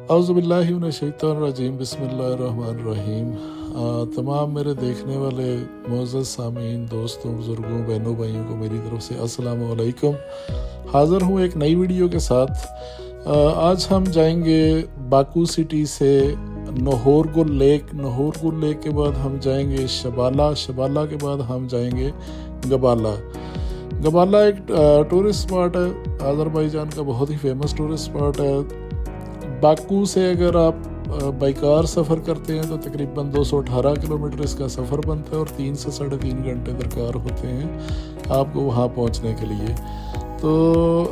औज़ुबिल्लाहि मिनश्शैतानिर्रजीम बिस्मिल्लाहिर्रहमानिर्रहीम। तमाम मेरे देखने वाले मोअज़्ज़ज़ सामीन, दोस्तों, बुज़ुर्गों, बहनों, भाइयों को मेरी तरफ से अस्सलामु अलैकुम। हाज़िर हूँ एक नई वीडियो के साथ। आज हम जाएंगे बाकू सिटी से नहोरगुल लेक के बाद हम जाएंगे शबाला के बाद हम जाएंगे गबाला। गबाला एक टूरिस्ट स्पॉट है, आज़रबाईजान का बहुत ही फेमस टूरिस्ट स्पॉट है। बाकू से अगर आप बाई कार सफ़र करते हैं तो तकरीबन 218 किलोमीटर इसका सफ़र बनता है और 3 से 3.5 घंटे दरकार होते हैं आपको वहाँ पहुँचने के लिए। तो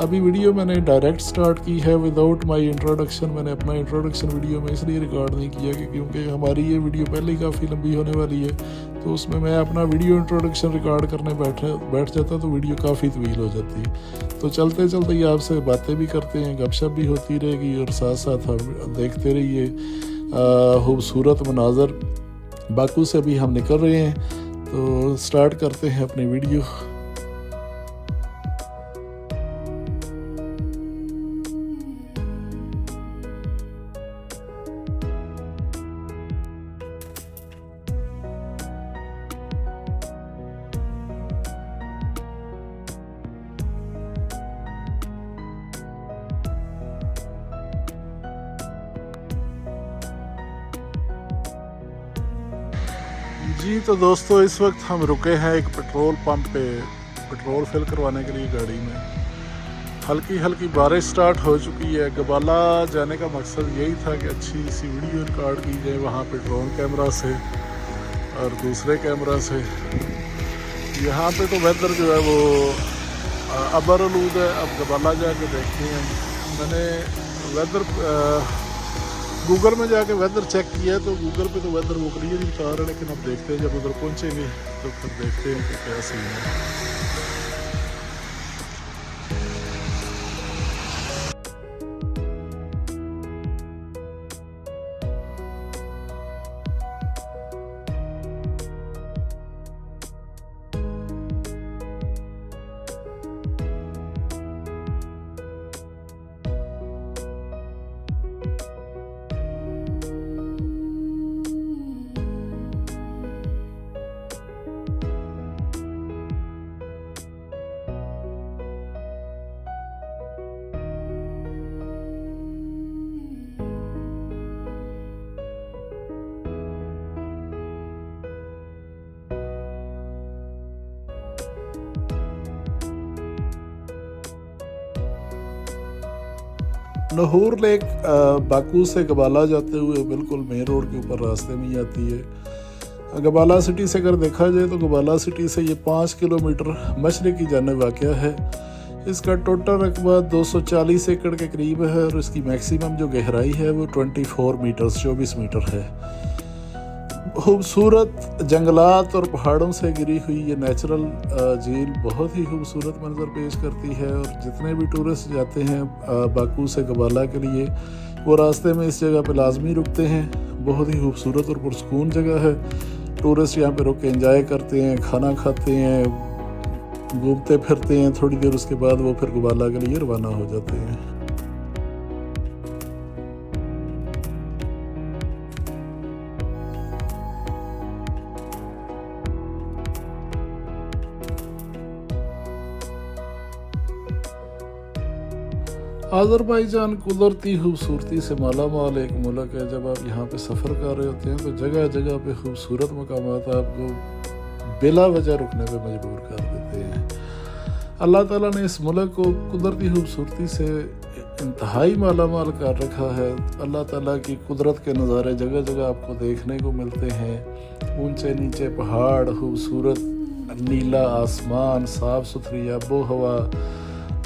अभी वीडियो मैंने डायरेक्ट स्टार्ट की है विदाउट माय इंट्रोडक्शन। मैंने अपना इंट्रोडक्शन वीडियो में इसलिए रिकॉर्ड नहीं किया कि क्योंकि हमारी ये वीडियो पहले ही काफ़ी लंबी होने वाली है, तो उसमें मैं अपना वीडियो इंट्रोडक्शन रिकॉर्ड करने बैठ जाता तो वीडियो काफ़ी तवील हो जाती। तो चलते चलते ही आपसे बातें भी करते हैं, गपशप भी होती रहेगी और साथ साथ आप देखते रहिए खूबसूरत मनाज़र। बाकू से अभी हम निकल रहे हैं, तो स्टार्ट करते हैं अपनी वीडियो। जी तो दोस्तों, इस वक्त हम रुके हैं एक पेट्रोल पंप पे पेट्रोल फिल करवाने के लिए गाड़ी में। हल्की हल्की बारिश स्टार्ट हो चुकी है। गबाला जाने का मकसद यही था कि अच्छी सी वीडियो रिकॉर्ड की जाए वहाँ पे ड्रोन कैमरा से और दूसरे कैमरा से। यहाँ पे तो वेदर जो है वो अबरआलूद है। अब गबाला जाके देखते हैं। मैंने वेदर गूगल में जाके वेदर चेक किया है तो गूगल पे तो वेदर वो क्लियर ही बता रहा है, लेकिन अब देखते हैं जब उधर पहुंचेंगे तो फिर देखते हैं कि क्या सीन है। नहूर लेक बाकू से गबाला जाते हुए बिल्कुल मेन रोड के ऊपर रास्ते में ही आती है। गबाला सिटी से अगर देखा जाए तो गबाला सिटी से ये 5 किलोमीटर मशरक़ की जानिब वाक़या है। इसका टोटल रकबा 240 एकड़ के करीब है और इसकी मैक्सिमम जो गहराई है वो 24 मीटर है। खूबसूरत जंगलात और पहाड़ों से घिरी हुई ये नेचुरल झील बहुत ही खूबसूरत मंजर पेश करती है और जितने भी टूरिस्ट जाते हैं बाकू से गबाला के लिए वो रास्ते में इस जगह पे लाजमी रुकते हैं। बहुत ही खूबसूरत और पुरसकून जगह है। टूरिस्ट यहाँ पे रुक के एंजॉय करते हैं, खाना खाते हैं, घूमते फिरते हैं। थोड़ी देर उसके बाद वो फिर गबाला के लिए रवाना हो जाते हैं। आज़रबाईजान कुदरती खूबसूरती से माला माल एक मुल्क है। जब आप यहाँ पे सफ़र कर रहे होते हैं तो जगह जगह पे खूबसूरत मकामात आपको बिला वजह रुकने पे मजबूर कर देते हैं। अल्लाह ताला ने इस मुल्क को कुदरती खूबसूरती से इंतहाई माला माल कर रखा है। अल्लाह ताला की कुदरत के नज़ारे जगह जगह आपको देखने को मिलते हैं। ऊंचे नीचे पहाड़, खूबसूरत नीला आसमान, साफ़ सुथरी आबो हवा,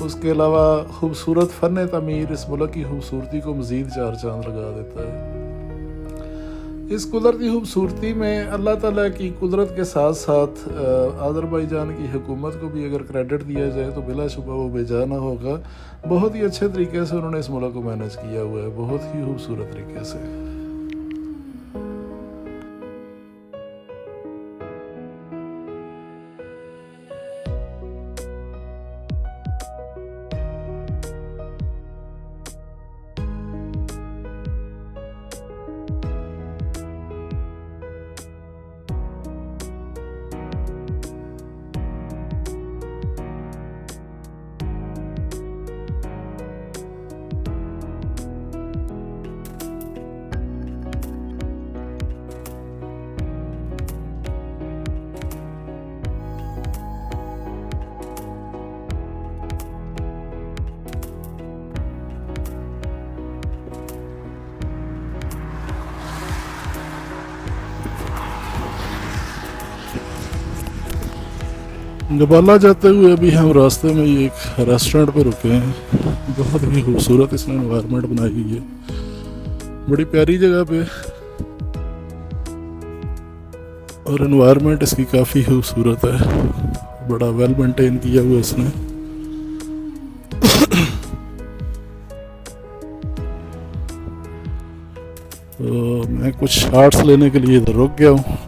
उसके अलावा खूबसूरत फ़न तमीर इस मुल्क की खूबसूरती को मज़ीद 4 चांद लगा देता है। इस कुदरती खूबसूरती में अल्लाह ताला की कुदरत के साथ साथ आज़रबाईजान की हुकूमत को भी अगर क्रेडिट दिया जाए तो बिलाशुबा वो बेजाना होगा। बहुत ही अच्छे तरीके से उन्होंने इस मुल्क को मैनेज किया हुआ है, बहुत ही खूबसूरत तरीके से। गबाला जाते हुए अभी हम रास्ते में ही एक रेस्टोरेंट पे रुके हैं। बहुत ही खूबसूरत इसने इन्वायरमेंट बनाई हुई है, बड़ी प्यारी जगह पे, और इन्वायरमेंट इसकी काफ़ी खूबसूरत है, बड़ा वेल मेंटेन किया हुआ इसने। तो मैं कुछ शॉट्स लेने के लिए इधर रुक गया हूँ।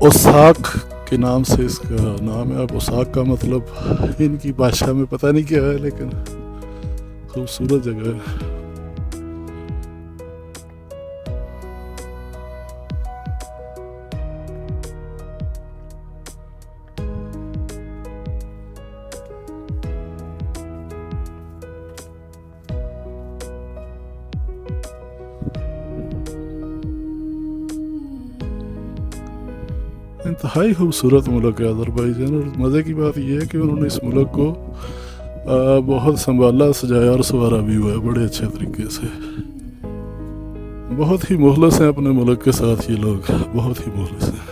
ओसाक के नाम से इसका नाम है। अब ओसाक का मतलब इनकी भाषा में पता नहीं क्या है, लेकिन खूबसूरत जगह है। इंतहाई खूबसूरत मुल्क है अज़रबैजान, और मज़े की बात यह है कि उन्होंने इस मुल्क को बहुत संभाला, सजाया और संवारा भी हुआ है बड़े अच्छे तरीके से। बहुत ही मुखलस हैं अपने मुल्क के साथ ये लोग, बहुत ही मुखलस हैं।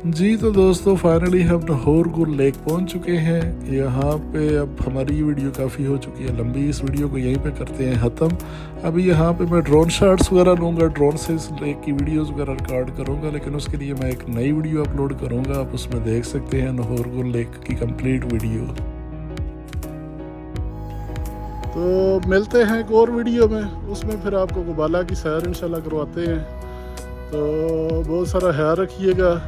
जी तो दोस्तों फाइनली हम लाहौर गुल लेक पहुंच चुके हैं। यहाँ पे अब हमारी वीडियो काफ़ी हो चुकी है लंबी, इस वीडियो को यहीं पे करते हैं ख़त्म। अभी यहाँ पे मैं ड्रोन शॉट्स वगैरह लूँगा, ड्रोन से इस लेक की वीडियोस वगैरह रिकॉर्ड करूँगा, लेकिन उसके लिए मैं एक नई वीडियो अपलोड करूँगा। आप उसमें देख सकते हैं लाहौर गुल लेक की कंप्लीट वीडियो। तो मिलते हैं एक और वीडियो में, उसमें फिर आपको गुबाला की सैर इंशाल्लाह करवाते हैं। तो बहुत सारा ख्याल रखिएगा।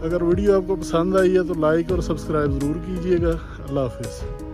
अगर वीडियो आपको पसंद आई है तो लाइक और सब्सक्राइब ज़रूर कीजिएगा। अल्लाह हाफिज़।